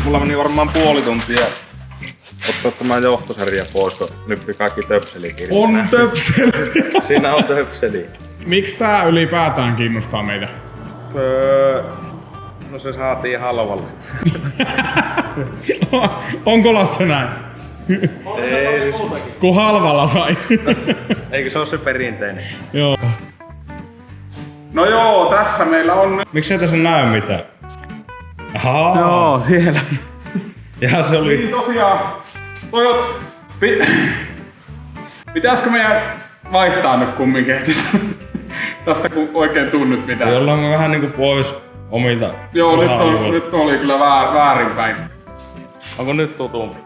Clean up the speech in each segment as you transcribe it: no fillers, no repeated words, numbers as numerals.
Mulla meni varmaan puoli tuntia ottaa tämä johtosarja pois, kun nyppi kaikki töpselikirjat. On töpseli! Siinä on töpseli. Miksi tää ylipäätään kiinnostaa meitä? No se saatiin halvalle. Onko Lasse näin? Ei siis... Kun halvalla sai. Eikö se ole se perinteinen? Joo. No joo, tässä meillä on... Miksi ei tässä näy mitään? Ahaa. Joo, siellä. Ja se oli... Niin tosiaan... Pitäisikö meidän vaihtaa nyt kumminkin tästä kun oikein tuu nyt mitään? Ollaan vähän niinku pois omilta... Joo, nyt oli kyllä väärinpäin. Onko nyt tutumpi?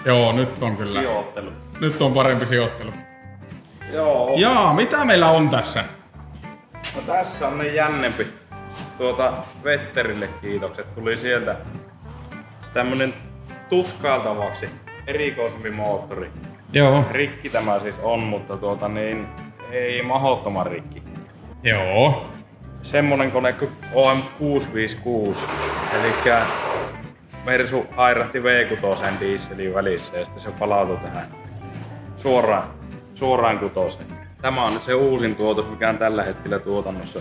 Joo, nyt on kyllä. Sijoittelu. Nyt on parempi sijoittelu. Joo. Jaa, mitä meillä on tässä? No tässä on ne jännempi. Vetterille kiitokset. Tuli sieltä tämmönen tutkailtavaksi erikoisempi moottori. Joo. Rikki tämä siis on, mutta ei mahdottoman rikki. Joo. Semmonen kone kuin OM656. Elikkä Mersu hairahti V6 dieselin välissä ja sitten se palautui tähän suoraan kutoseen. Tämä on nyt se uusin tuotos, mikä on tällä hetkellä tuotannossa.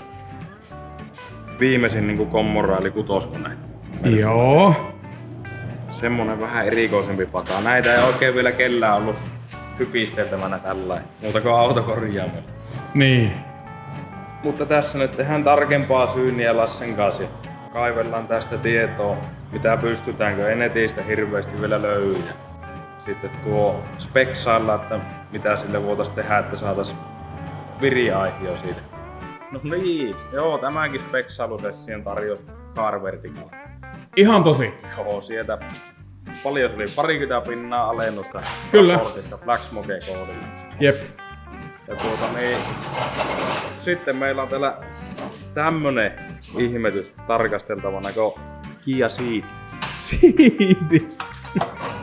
Viimeisin niinku Commodore eli kutoskone. Joo. Semmonen vähän erikoisempi pata. Näitä ei oikein vielä kellään ollut hypisteltävänä tällainen, muuta kuin autokorjaamalla. Niin. Mutta tässä nyt tehdään tarkempaa syyniä Lassen kanssa ja kaivellaan tästä tietoa, mitä pystytäänkö. Ei netistä hirveästi vielä löydy. Sitten speksailla, että mitä sille voitaisiin tehdä, että saataisiin viriaihio siitä. No niin, joo, tämänkin speksailudessien tarjosi Car Vertical. Ihan tosi. Joo, sieltä paljon se oli 20 pinnaa alennusta Kyllä. raportista Black Smoke-koodilla. Jep. Ja sitten meillä on täällä tämmönen ihmetys tarkasteltavana kuin Kia Ceed. Siiti.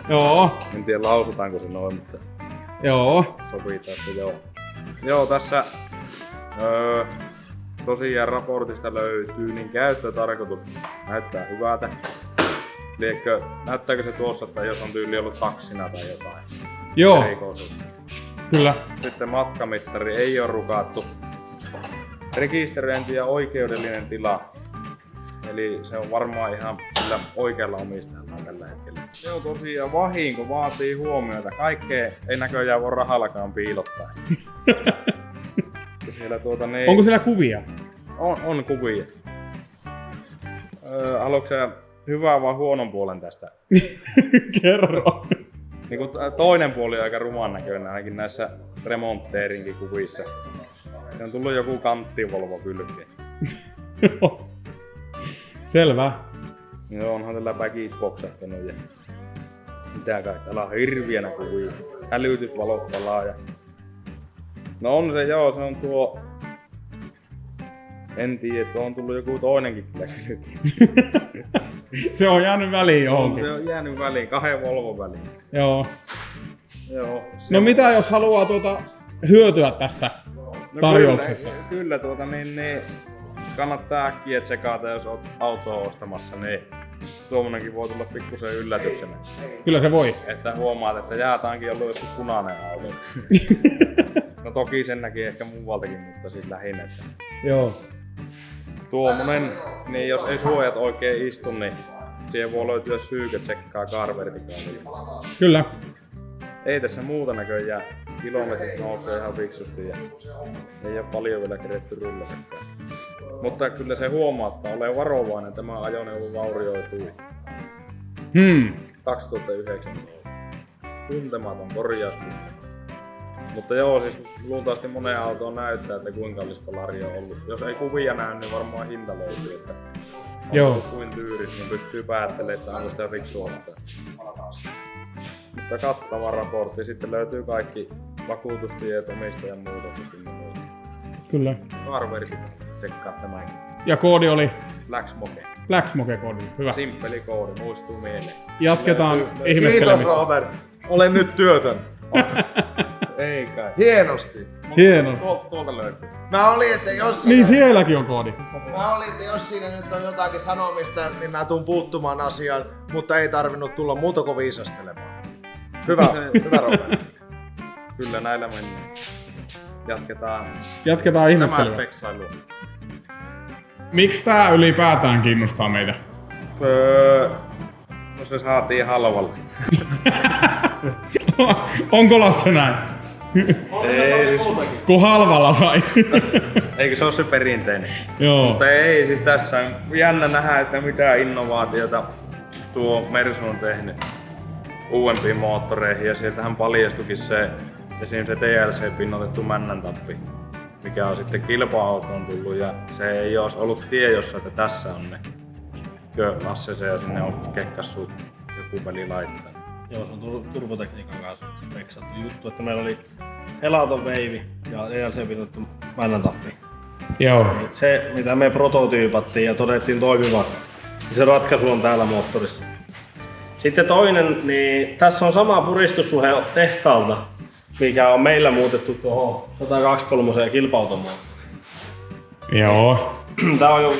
Joo. En tiedä lausutaanko se noin, mutta Joo. sopii tässä joo. Joo, tässä tosiaan raportista löytyy, niin käyttötarkoitus näyttää hyvältä. Näyttääkö se tuossa, että jos on tyyli ollut taksina tai jotain? Joo. Erikoisuutta. Kyllä. Sitten matkamittari ei ole rukattu. Rekisteröinti ja oikeudellinen tila. Eli se on varmaan ihan sillä oikealla omistajalla tällä hetkellä. Joo, tosiaan vahinko vaatii huomiota. Kaikkea ei näköjään voi rahallakaan piilottaa. Siellä Onko siellä kuvia? On kuvia. Haluatko sä hyvää vai huonon puolen tästä? Kerro. Niin toinen puoli on aika ruman näköinen ainakin näissä remontteerinkin kuvissa. Se on tullut joku kanttivolvo kylkeen. Selvä. Joo, onhan tällä päkit boksahtanut ja mitä kai. Täällä on hirviänä kuvia. Hälytysvalot valaa ja... No on se joo, se on tuo... En tiedä, tuo on tullut joku toinenkin kyllä kylkeen. Se on jäänyt väliin johonkin. Se on jäänyt väliin, 2 Volvon väliin. Joo. Joo. No mitä jos haluaa hyötyä tästä tarjouksesta? Kyllä kannattaa äkkiä tsekata, jos oot autoa ostamassa, niin tuommoinenkin voi tulla pikkusen yllätyksenä. Kyllä se voi. Että huomaat, että jäätäänkin ollut joskus punainen auto. No toki sen näki ehkä muualtakin, mutta siis lähinnä. Joo. Tuommoinen, niin jos ei suojat oikein istu, niin siihen voi löytyä syykö tsekkaa Car Verticalilla. Kyllä. Ei tässä muuta näköjään. Kilometrit nousee ihan fiksusti ja ei ole paljon vielä keretty rullatakaan. Mutta kyllä se huomaattaa, ole varovainen, tämä ajoneuvo vaurioitui 2019. Tuntematon korjauskustannus. Mutta joo, siis luultavasti moneen autoon näyttää, että kuinka kallis kolari on ollut. Jos ei kuvia näy, niin varmaan hinta löytyy. Että on kuin tyyris, niin pystyy päättelemään, että onko sitä fiksu ostaa. Mutta kattava raportti. Sitten löytyy kaikki vakuutustiet, omistajan muutokset ja muuta. Kyllä. Car Vertical, tsekkaa tämänkin. Ja koodi oli? Black Smoke. Black Smoke koodi. Hyvä. Simppeli koodi, muistuu mieleen. Jatketaan ihmettelemistä. Kiitos Robert. Olen nyt työtön. Ei kai. Hienosti. Hienosti. Tuolta löytyy. Mä olin, että jos siinä, Niin sielläkin on koodi. jos siinä nyt on jotakin sanomista, niin mä tuun puuttumaan asiaan, mutta ei tarvinnut tulla muuta kuin viisastelemaan. Hyvä Robert. Kyllä näillä mennään. Jatketaan Jatketaan tämä ihmettelyä. speksailua. Miksi tää ylipäätään kiinnostaa meitä? No se saatiin halvalla. Onko Lasse näin? Ei siis, Kun halvalla sai. eikö se ole se perinteinen? Joo. Mutta ei, siis tässä on jännä nähdä, että mitä innovaatiota tuo Mersu on tehnyt uudempiin moottoreihin ja sieltähän paljastukin se, esimerkiksi se DLC-pinnotettu männäntappi, mikä on sitten kilpa-autoon tullut ja se ei olisi ollut tiedossa, että tässä on ne. Lasse se ja sinne on kekkassu joku peli laittaa. Joo, se on turbotekniikan kanssa speksattu juttu, että meillä oli helaton veivi ja DLC-pinnottu männäntappi. Joo. Se, mitä me prototyypattiin ja todettiin toimivan, niin se ratkaisu on täällä moottorissa. Sitten toinen, niin tässä on sama puristussuhe tehtaalta, mikä on meillä muutettu tuohon 123 kilpa-automaan. Joo. Tää on jo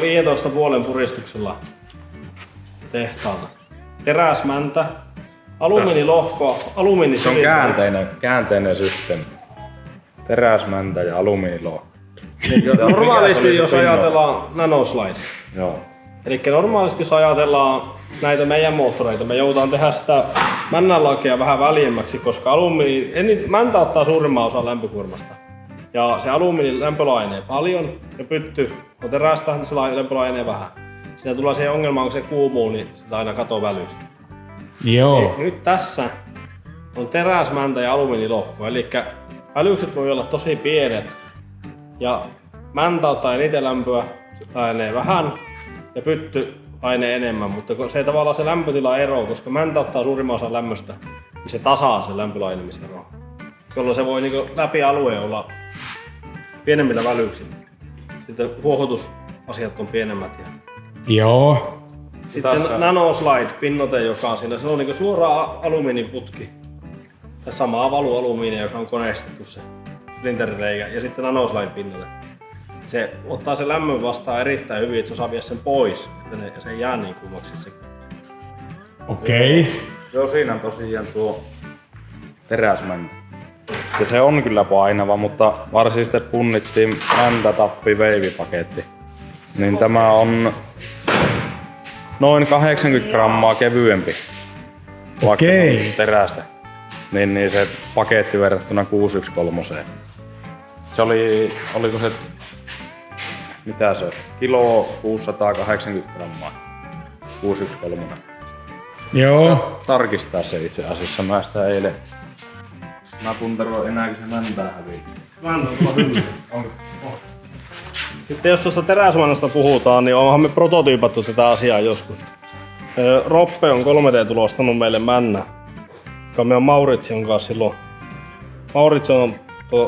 15,5 puristuksella tehtaalta. Teräsmäntä, alumiinilohko, Se on alumiinisilikoita. käänteinen systeemi. Teräsmäntä ja alumiinilohko. Normaalisti jos ajatellaan nanoslide. Joo. Eli normaalisti jos ajatellaan näitä meidän moottoreita, me joudutaan tehdä sitä männänlakea vähän väljemmäksi, koska mäntä ottaa suurimman osan lämpökuormasta. Ja se alumiini lämpölainee paljon ja pytty on terästä, niin se lämpölainee vähän. Siinä tulee siihen ongelmaan, kun se kuumuu, niin sitä aina kato välyys. Joo. Nyt tässä on teräsmäntä ja alumiinilohko, eli välykset voi olla tosi pienet ja mäntä ottaa eniten lämpöä, se lainee vähän ja pytty lainee enemmän, mutta se ei tavallaan se lämpötila ero, koska mäntä ottaa suurimman osan lämmöstä, niin se tasaa sen lämpölainemisen, jolloin se voi niin läpi alueen olla pienemmillä välyksillä. Sitten huohotusasiat on pienemmät. Joo. Sitten se nanoslide pinnote, joka on siinä, se on niin suora alumiiniputki. Tai samaa valualumiinia, joka on koneistettu se splinterireikä. Ja sitten nanoslide pinnote. Se ottaa sen lämmön vastaan erittäin hyvin, että se osaa viedä sen pois. Ja se ei jää niin kuumaksi se. Okei. Joo, siinä on tosiaan tuo teräsmäntä. Ja se on kyllä painava, mutta varsin sitten punnittiin mäntätappi veivipaketti. Niin tämä on noin 80 grammaa kevyempi. Vaikka Okei. se on terästä. Niin se paketti verrattuna 613. Se oliko se, mitä se on? Kilo 680 grammaa. 613. Joo. Tarkistaa se itse asiassa. Mä sitä eilen. Mä puntaroin enääkin se mäntää häviin. Sitten jos tuosta teräsmannasta puhutaan, niin onhan me prototyypattu tätä asiaa joskus. Roppe on 3D-tulostanut meille männä, joka me on Mauritsion kanssa silloin. Mauritio on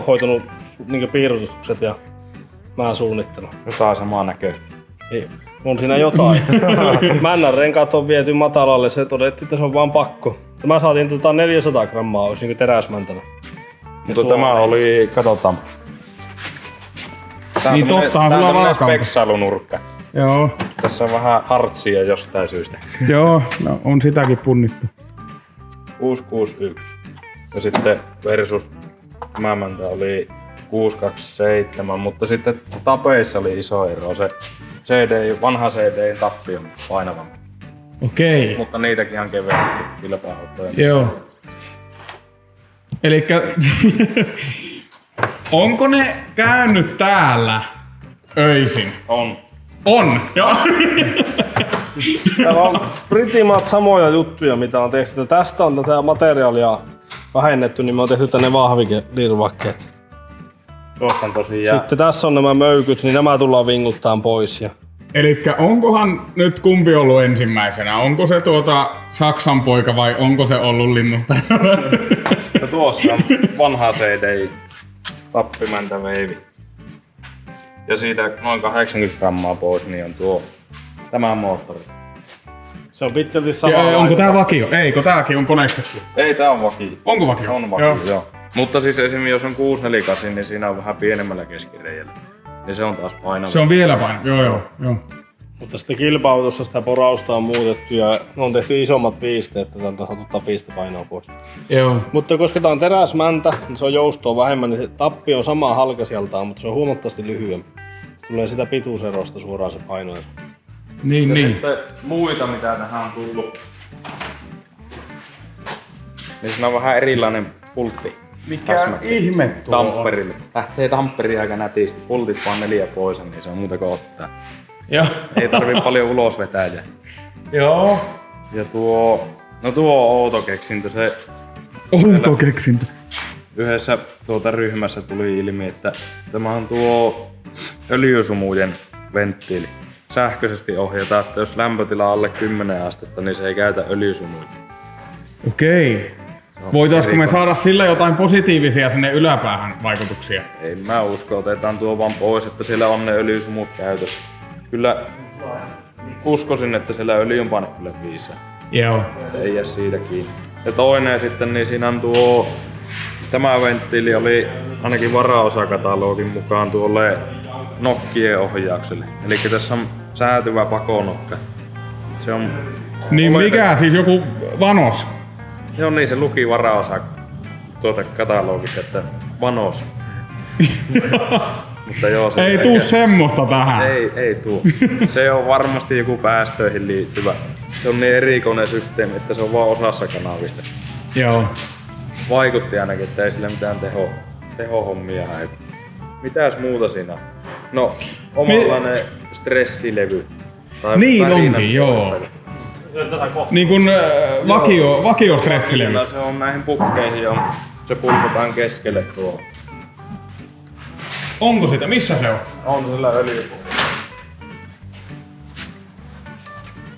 hoitanut niin piirustukset ja mä suunnittelun. Jotain samaa näköistä. Niin, on siinä jotain. Männän renkaat on viety matalalle, se todettiin, että se on vaan pakko. Mä saatiin 400 grammaa, olisi niin teräsmäntänä. Mutta tämä oli, katsotaan. Tää Niin tottahan sulla on vaakautus. speksailunurkka. Joo. Tässä on vähän hartsia jostain syystä. Joo, no on sitäkin punnittu. 661. Ja sitten versus mämäntä oli 627, mutta sitten tapeissa oli iso ero. Se vanha CD tappi on painavampi. Okei. Mutta niitäkin on kevennetty kilpa-autoja. Joo. Elikkä onko ne käynyt täällä öisin? On. On! Joo. Täällä on pretty much samoja juttuja, mitä on tehty. Tästä on tätä materiaalia vähennetty, niin me on tehty tänne vahvikelirvakkeet. Tuossa on tosiaan. Sitten tässä on nämä möykyt, niin nämä tullaan vinguttaan pois. Elikkä onkohan nyt kumpi ollut ensimmäisenä? Onko se Saksan poika vai onko se ollut linnunta? Ja tuossa on vanha CD tappimäntä veivi. Ja siitä noin 80 grammaa pois, niin on tämä moottori. Se on pitkälti sama. Ja, onko tää vakio? Eikö tääkin on koneistettu? Ei, tää on vakio. Onko vakio? On vakio, joo. Mutta siis esimerkiksi jos on 648, niin siinä on vähän pienemmällä keskireijällä. Niin se on taas painava. Se on vielä painava, joo. Mutta sitten kilpailutussa sitä porausta on muutettu ja on tehty isommat pisteet, että täältä ottaa pistepainoa pois. Joo. Mutta koska tää on teräsmäntä, niin se on joustoa vähemmän, niin se tappi on sama halkasijaltaan, mutta se on huomattavasti lyhyempi. Se tulee sitä pituuserosta suoraan se paino. Niin. Sitten muita mitä tähän on tullut. Niin siinä on vähän erilainen pultti. Mikä ihme tuo on? Damperille. Lähtee damperi aika nätisti. Pultit vaan 4 pois, niin se on muuta kuin ottaa. Joo. Ei tarvii paljon ulos vetää. Joo. Ja tuo on outo keksintö. Se Outo keksintö. yhdessä ryhmässä tuli ilmi, että tämä on tuo öljysumujen venttiili. Sähköisesti ohjataan, että jos lämpötila on alle 10 astetta, niin se ei käytä öljysumuja. Okei. Voitaisko me saada sillä jotain positiivisia sinne yläpäähän vaikutuksia? Ei mä usko, otetaan tuo vaan pois, että siellä on ne öljysumut käytössä. Kyllä uskoisin, että siellä öljynpaine kyllä viisaa. Joo. Että ei jää siitä kiinni. Ja toinen sitten, niin siinä on tämä venttiili oli ainakin varaosakatalogin mukaan tuolle nokkien ohjaukselle. Eli tässä on säätyvä pakonokka. Se on... Niin mikä siis joku vanos? Joo niin, se luki varaosa katalogissa, että vanos. Mutta joo, se Ei tuu semmoista tähän. Ei tuu. Se on varmasti joku päästöihin liittyvä. Se on niin erikoinen systeemi, että se on vaan osassa kanavista. Joo. Vaikutti ainakin, että ei sillä mitään tehohommia häitä. Mitäs muuta siinä on? No, omanlainen stressilevy. Tai Niin värinän onkin, joo. poistelu. Niin kuin vakio stressilevy. Kyllä se on näihin pukkeihin ja se pulpataan keskelle tuo. Onko sitä? Missä se on? On sillä öljypohja.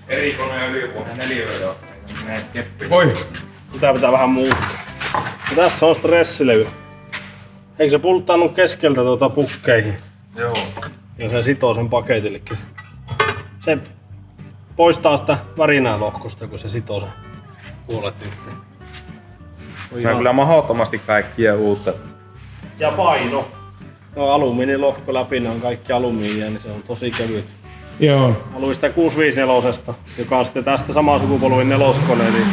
Erikoinen öljypohja 4 menee keppi. Voi. Sitä pitää vähän muuttaa. Ja tässä on stressilevy. Eikö se pulttanut keskeltä pukkeihin? Joo. Ja se sitoo sen paketillekin. Se poistaa sitä värinää lohkosta, kun se sitoo sen puolet yhteen. Se on kyllä mahdottomasti kaikkia uutta. Ja paino. No alumiinilohko läpi, ne on kaikki alumiinia, niin se on tosi kevyt. Joo. Aluista 654, joka on sitten tästä samaa sukupolvin neloskone, niin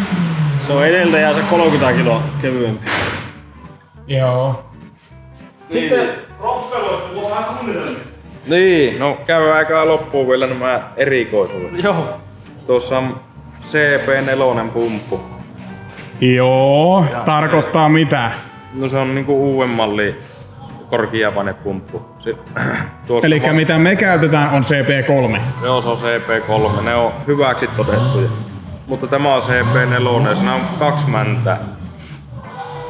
se on edelleen se 30 kiloa kevyempi. Joo. Sitten roppeluista, kun on vähän suunnitelmista. Niin, no käy aikaa loppuun vielä nämä erikoisuudet. Joo. Tuossa on CP4 pumppu. Joo. Tarkoittaa mitä? No se on niinku uuden malli korkeapainepumppu. Elikkä mitä me käytetään on CP3. Joo, se on CP3. Ne on hyväksi todettuja. Mutta tämä on CP4. Siinä on 2 mäntä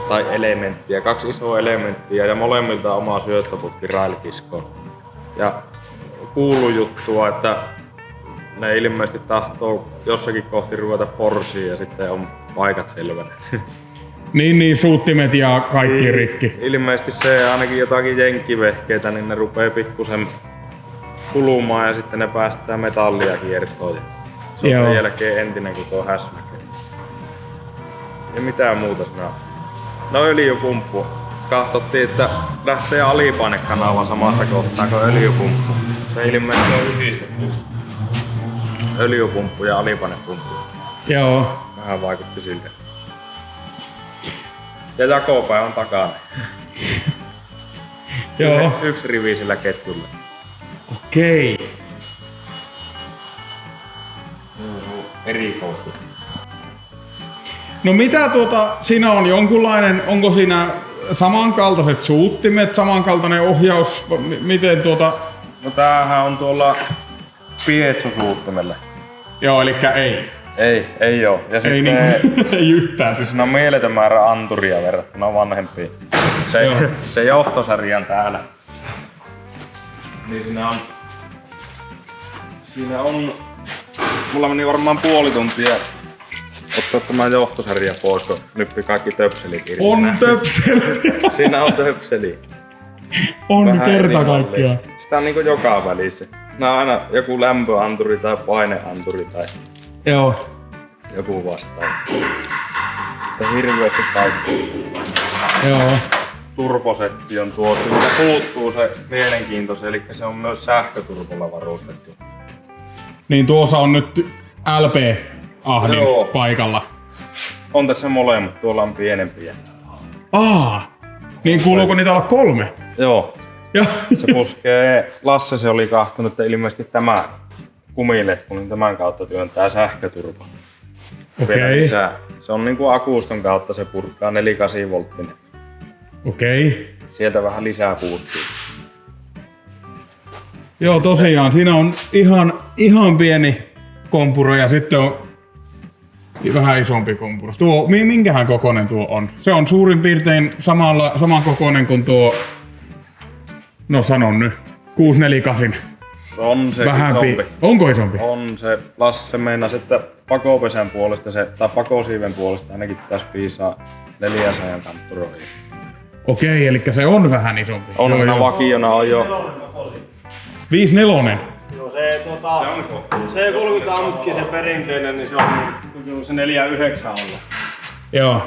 tai elementtiä, 2 isoa elementtiä ja molemmilta oma syöttöputki railkiskoon. Ja kuuluu juttua, että ne ilmeisesti tahtoo jossakin kohti ruveta porsiin ja sitten on paikat selvenneet. Niin, suuttimet ja kaikki rikki. Ilmeisesti se ainakin jotakin jenkkivehkeitä, niin ne rupee pikkusen kulumaan ja sitten ne päästää metallia kiertoon. Se on sen jälkeen entinen kuin tuo häsmäke. Ja mitään muuta siinä on. No öljypumppu. Katsottiin, että lähtee alipainekanava samasta kohtaa kuin öljypumppu. Se ilmeisesti on yhdistetty. Öljypumppu ja alipainepumppu. Joo. Vähän vaikutti siltä. Ja jakopää on takana. Joo. 1 rivi sillä ketjulla. Okei. Erikoisuus. No mitä siinä on jonkunlainen, onko siinä samankaltaiset suuttimet, samankaltainen ohjaus, miten No tämähän on tuolla piezosuuttimella. Joo, elikkä ei. Ei oo. Ja Ei sitten ei yhtään. siis siinä on mieletön määrä anturia verrattuna vanhempiin. Se johtosarja on täällä. Niin siinä on mulla meni varmaan puoli tuntia ottaa tämä johtosarja pois, kun nyppi kaikki töpselit irti. On töpseli. Siinä on töpseli. On Vähän kerta eri kaikkiaan. malleja. Sitä on niinku joka välissä. Nää on aina joku lämpöanturi tai paineanturi tai Joo. joku vastaava. Että hirveästi kaikki. Joo. Turbosetti on tuo. Siitä puuttuu se mielenkiintoinen, eli se on myös sähköturbolla varustettu. Niin tuossa on nyt LP-ahdin Joo. paikalla. On tässä molemmat, tuolla on pienempiä. Niin kuuluuko niitä olla 3? Joo. Joo. Se puskee, Lasse se oli kahtonut, että ilmeisesti tämä kumilehku, niin tämän kautta työntää sähköturva. Vielä Okei. lisää. Se on niinku akuston kautta se purkaa 48 volttinen. Okei. Sieltä vähän lisää boostia. Joo, tosiaan. Siinä on ihan pieni kompuro ja sitten on vähän isompi kompuro. Tuo, minkähän kokoinen tuo on? Se on suurin piirtein saman kokoinen kuin tuo, no sanon nyt, 648. On se Vähän isompi. Onko isompi? On se. Lasse meinasi, että pakopesän puolesta tai pakosiiven puolesta ainakin pitäisi piisaa 400 kantturoihin. Okei, eli se on vähän isompi. On vakiona on jo. 54. Joo, se 30 ampki se perinteinen, niin se on se 49 olla. Joo.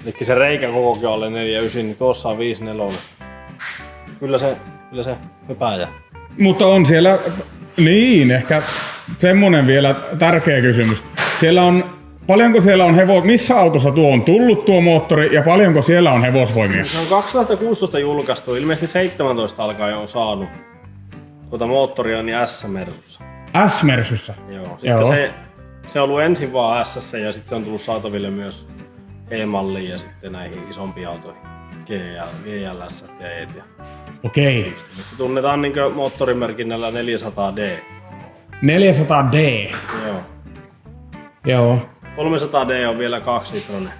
Eli se reikäkokokin alle 49, niin tuossa on 54. Kyllä se höpääjä. Mutta on siellä, niin ehkä semmonen vielä tärkeä kysymys. Paljonko siellä on missä autossa tuo on tullut tuo moottori ja paljonko siellä on hevosvoimia? Se on 2016 julkaistu, ilmeisesti 17 alkaa jo on saanut tuota moottoria niin S-Mersussa. S-Mersussa? Joo. Sitten se on ollut ensin vaan S ja sitten se on tullut saataville myös E-malliin ja sitten näihin isompiin autoihin. GLS ja E. Okei. Se tunnetaan niin moottorimerkinnällä 400D. 400D. Joo. Joo. 300D on vielä 2-litroinen.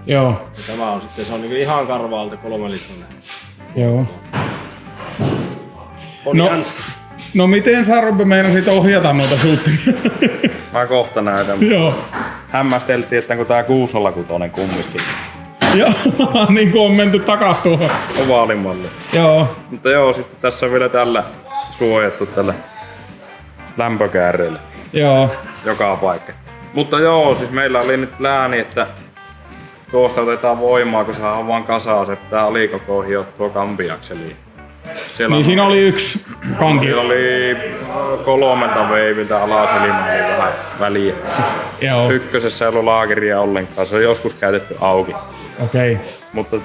Joo. Ja tämä on sitten, se on niin ihan karvaalta 3-litroinen. Joo. On No. jänskä. No miten sä Robbe meinasit ohjata noita suuttimia? Mä kohta näytän. Joo. Hämmästeltiin, että onko tää 606 kumminkin Joo, niin kuin on menty takas tuohon. ovaalimalli. Joo. Mutta joo, sitten tässä on vielä tällä suojattu tällä lämpökäärreellä Joo. joka paikka. Mutta joo, siis meillä oli nyt lääni, että tuosta otetaan voimaa, kun saadaan vaan kasaan se tää alikoko hiottua kampiakseliin. Niin siinä oli yksi kanki. Siellä oli 3 veiviltä alaselimään oli vähän väliä. Joo. Ykkösessä ei ollut laakeria ollenkaan, se on joskus käytetty auki. Okei. Mutta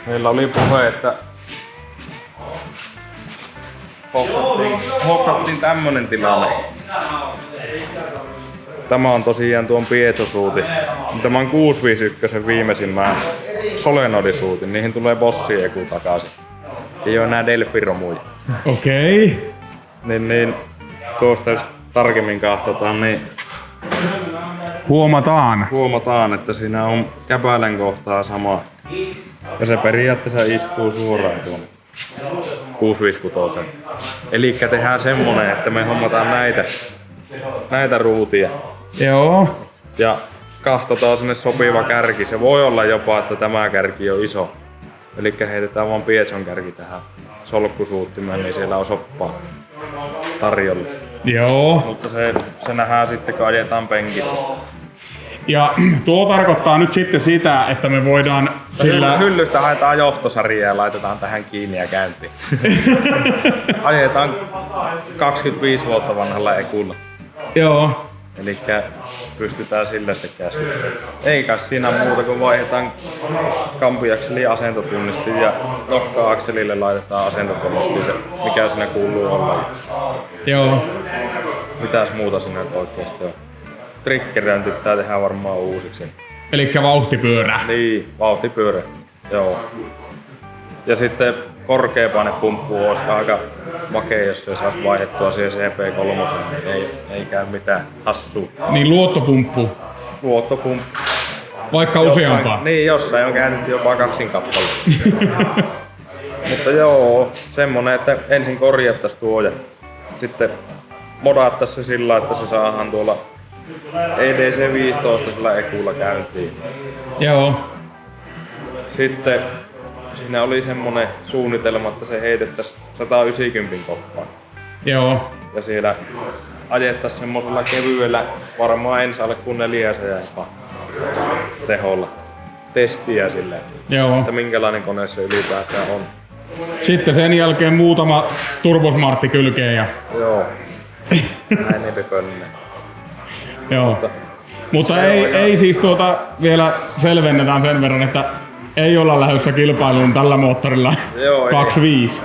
meillä oli puhe, että hoksattiin tämmönen tilanne. Tämä on tosiaan tuon Pietso-suuti. Tämä on 651 viimeisimmän solenodisuutin. Niihin tulee Bossi Eku takaisin. Ei oo enää Delphi-romuja. Okei. Niin tuosta jos tarkemmin katsotaan, niin huomataan, että siinä on käpälän kohtaa sama. Ja se periaatteessa istuu suoraan tuonne 656. Elikkä tehdään semmonen, että me hommataan näitä ruutia. Joo. Ja katsotaan sinne sopiva kärki. Se voi olla jopa, että tämä kärki on iso. Elikkä heitetään vaan Pietson kärki tähän solkkusuuttimeen, niin siellä on soppaa tarjolla. Joo. Mutta se nähdään sitten, kun ajetaan penkissä. Ja tuo tarkoittaa nyt sitten sitä, että me voidaan sillä... Hyllystä haetaan johtosarjaa ja laitetaan tähän kiinni ja käyntiin. Ajetaan 25 vuotta vanhalla Ekulla. Joo. Elikkä pystytään sillä sitten käskyttämään. Ei kai siinä muuta kuin vaihdetaan kampiakselin asentotunnistin ja nokka-akselille laitetaan asentotunnistin, se mikä siinä kuuluu olla. Joo. Mitäs muuta siinä oikeesti on? Triggeröinti pitää tehdä varmaan uusiksi. Elikkä vauhtipyörä. Niin, vauhtipyörä. Joo. Ja sitten korkeapainepumppu olisi aika makea, jos se saisi vaihdettua siihen CP3, niin ei käy mitään hassua. Niin luottopumppu. Luottopumppu. Vaikka useampaa. Niin, jossain on käännetty jopa 2 kappaletta. Mutta joo, semmonen, että ensin korjattaisiin tuo ja sitten modattaisiin se sillä, että se saadaan tuolla EDC-15 sillä Ekulla käyntiin. Joo. Sitten siinä oli semmonen suunnitelma, että se heitettäisiin 190 koppaan. Joo. Ja siellä ajettaisiin semmosella kevyellä, varmaan ensi alle kuin 400 jopa teholla. Testiä silleen, Joo. että minkälainen kone se ylipäätään on. Sitten sen jälkeen muutama turbosmartti kylkeen ja Joo. Näin niitä könnä. joo. Mutta ei siis vielä selvennetään sen verran, että ei olla lähdössä kilpailuun tällä moottorilla Joo, ei. 25.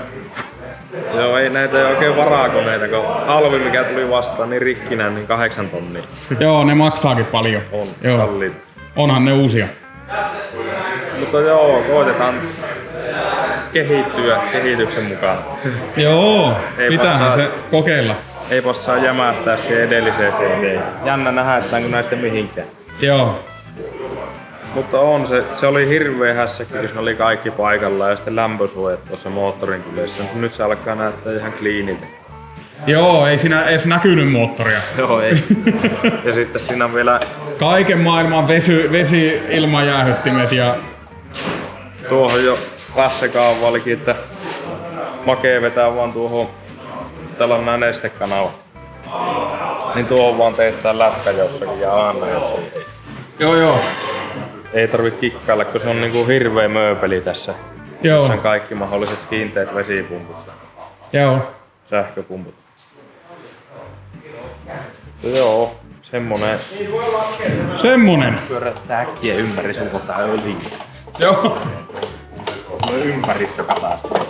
Joo, ei näitä ei oikein varakoneita, kun halvi mikä tuli vastaan niin rikkinä, niin 8 tonnia. Joo, ne maksaakin paljon. On, Joo. kalliita. Onhan ne uusia. Mutta joo, koitetaan kehittyä kehityksen mukaan. Joo, Ei pitäähän passaa. se kokeilla. Ei passaa jämähtää siihen edelliseen CD. Jännä nähdä, että onko näistä mihinkään. Joo. Mutta on se oli hirveä hässäkkä, kun ne oli kaikki paikalla ja sitten lämpösuojat tuossa moottorin kylissä. Nyt se alkaa näyttää ihan kliiniltä. Joo, ei siinä edes näkynyt moottoria. Joo, ei. Ja sitten siinä on vielä Kaiken maailman vesi-ilmajäähyttimet ja tuohon jo Lasse-kaava olikin, että makee vetää vaan tuohon, täällä on nää nestekanava. Niin tuohon vaan teettää lätkä jossakin ja anna jossakin. joo. Ei tarvi kikkailla, kun se on niinku hirveä mööpeli tässä. Joo. Tässä on kaikki mahdolliset kiinteät vesipumput, Joo. sähköpumput. Joo, semmonen. Semmonen. Pyörättää äkkiä ympäri sulkotaan öljyä. Joo. No ympäristökatastrofi.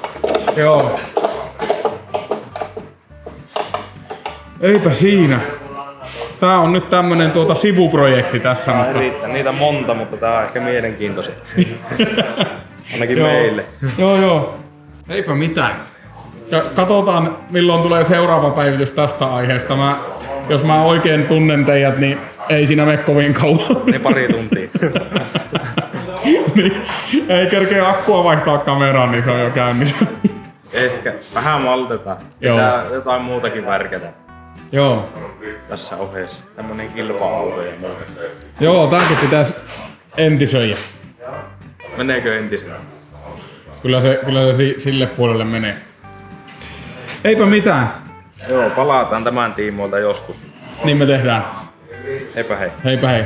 Joo. Eipä siinä. Tää on nyt tämmönen sivuprojekti tässä, Ei mutta... riittää, niitä monta, mutta tää on ehkä mielenkiintoisin. Ainakin Joo. meille. Joo. Eipä mitään. Ja katsotaan milloin tulee seuraava päivitys tästä aiheesta. Jos mä oikein tunnen teidät, niin ei siinä mene kovin kauan. Niin pari tuntia. Niin, ei kerkeä akkua vaihtaa kameraan, niin se on jo käynnissä. Ehkä. Vähän maltetaan. Joo. Pitää jotain muutakin värkätä Joo. tässä ohjeessa. Tämmönen kilpa-auto ja muuta. Joo, tääkin pitäisi entisöidä. Meneekö entisenä? Kyllä se sille puolelle menee. Eipä mitään. Joo, palataan tämän tiimoilta joskus. Niin me tehdään. Heipä hei. Heipä hei.